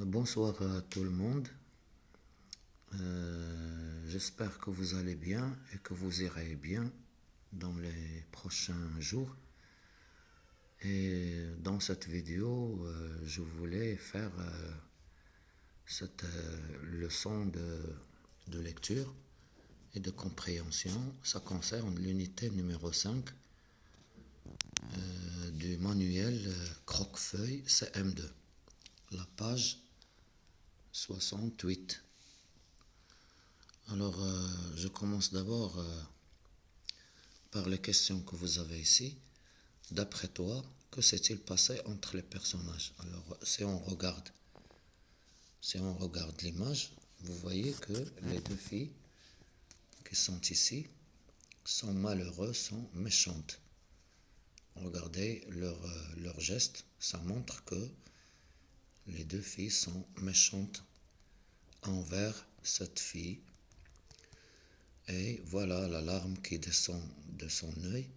Bonsoir à tout le monde. J'espère que vous allez bien et que vous irez bien dans les prochains jours. Et dans cette vidéo, je voulais faire cette leçon de lecture et de compréhension. Ça concerne l'unité numéro 5 du manuel Croquefeuille CM2, la page 68. Alors, je commence d'abord par les questions que vous avez ici. D'après toi, que s'est-il passé entre les personnages? Alors, si on regarde l'image, vous voyez que les deux filles qui sont ici sont malheureuses, sont méchantes. Regardez leur geste, ça montre que les deux filles sont méchantes envers cette fille. Et voilà la larme qui descend de son œil,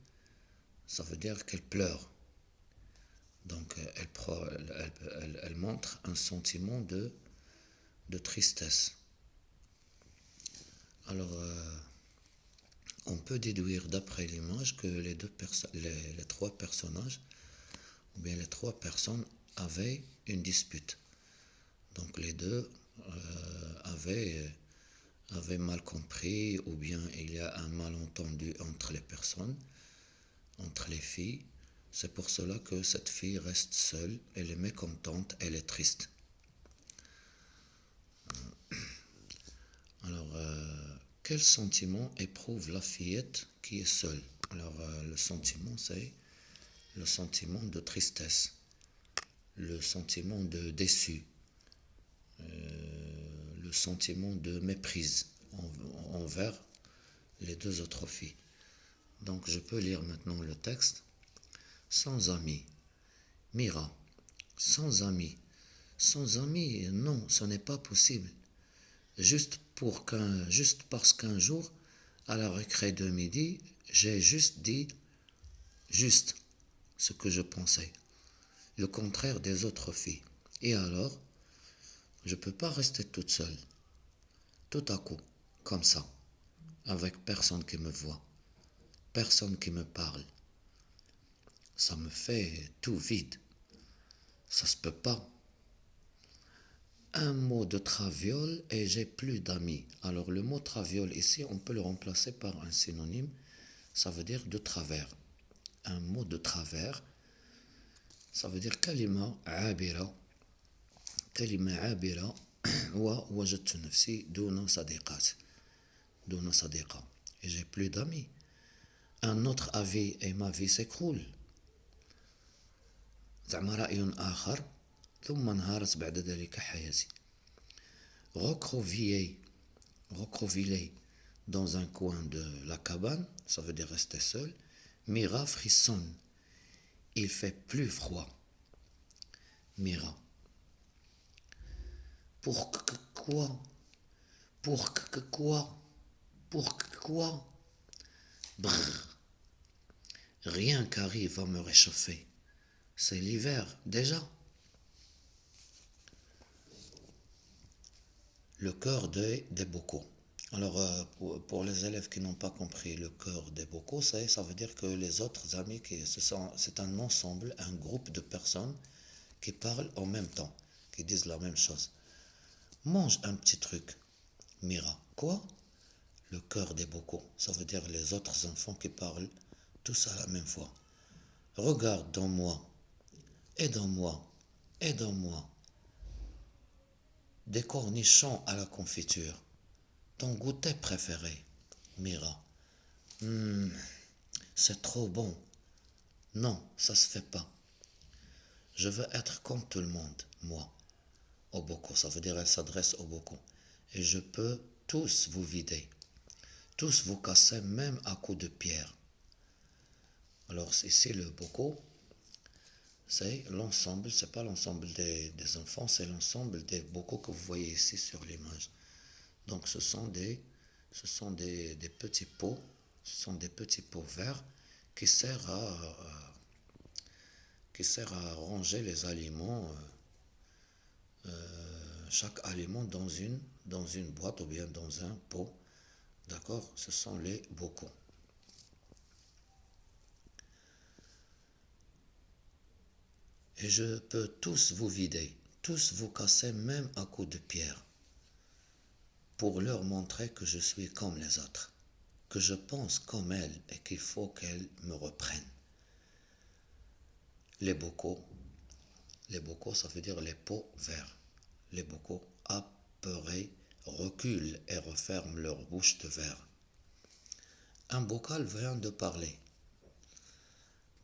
ça veut dire qu'elle pleure. Donc elle montre un sentiment de tristesse. Alors on peut déduire d'après l'image que les trois personnages, ou bien les trois personnes avaient une dispute. Donc les deux avaient mal compris, ou bien il y a un malentendu entre les personnes, entre les filles. C'est pour cela que cette fille reste seule, elle est mécontente, elle est triste. Alors, quel sentiment éprouve la fillette qui est seule? Alors, le sentiment, c'est le sentiment de tristesse, le sentiment de déçu, le sentiment de méprise envers les deux autres filles. Donc, je peux lire maintenant le texte. Sans amis. Mira, sans amis. Sans amis, non, ce n'est pas possible. Juste parce qu'un jour, à la récré de midi, j'ai juste dit ce que je pensais, le contraire des autres filles. Et alors, je ne peux pas rester toute seule, tout à coup, comme ça, avec personne qui me voit, personne qui me parle. Ça me fait tout vide. Ça se peut pas. Un mot de traviole et j'ai plus d'amis. Alors le mot traviole ici, on peut le remplacer par un synonyme. Ça veut dire de travers. Un mot de travers, ça veut dire kalima abira. Kalima abira wa wajadtu nafsi duna sadiqat. Duna sadiqa. Et j'ai plus d'amis. Un autre avis et ma vie s'écroule. زعما رأي آخر ثم انهارت بعد ذلك حياتي. Recroquevillé dans un coin de la cabane, ça veut dire rester seul. Mira frissonne. Il fait plus froid. Mira. Pourquoi? Pourquoi? Brrr. Rien qu'arrive à me réchauffer. C'est l'hiver, déjà. Le cœur des bocaux. Alors, pour les élèves qui n'ont pas compris le cœur des bocaux, ça veut dire que les autres amis, c'est un ensemble, un groupe de personnes qui parlent en même temps, qui disent la même chose. Mange un petit truc. Mira. Quoi? Le cœur des bocaux. Ça veut dire les autres enfants qui parlent tous à la même fois. Regarde dans moi. Aide-moi. Aide-moi. Des cornichons à la confiture. Ton goûter préféré. Mira. C'est trop bon. Non, ça se fait pas. Je veux être comme tout le monde, moi. Au bocaux, ça veut dire elle s'adresse au bocaux. Et je peux tous vous vider. Tous vous casser, même à coups de pierre. Alors ici le bocaux, c'est l'ensemble, c'est pas l'ensemble des enfants, c'est l'ensemble des bocaux que vous voyez ici sur l'image. Donc ce sont des petits pots, ce sont des petits pots verts qui servent à ranger les aliments chaque aliment dans une boîte ou bien dans un pot. D'accord? Ce sont les bocaux. Et je peux tous vous vider, tous vous casser même à coups de pierre, pour leur montrer que je suis comme les autres, que je pense comme elles et qu'il faut qu'elles me reprennent. Les bocaux, ça veut dire les pots verts. Les bocaux apeurés reculent et referment leur bouche de verre. Un bocal vient de parler.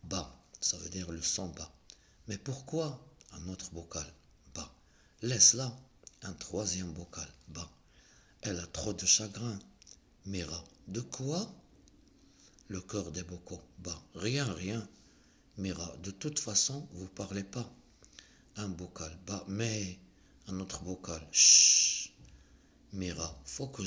Bas, ça veut dire le son bas. Mais pourquoi un autre bocal? Bas. Laisse-la. Un troisième bocal. Bas. Elle a trop de chagrin. Mira. De quoi? Le cœur des bocaux. Bas. Rien, rien. Mira. De toute façon, vous parlez pas. Un bocal. Bas. Mais un autre bocal. Chut. Mira. Faut que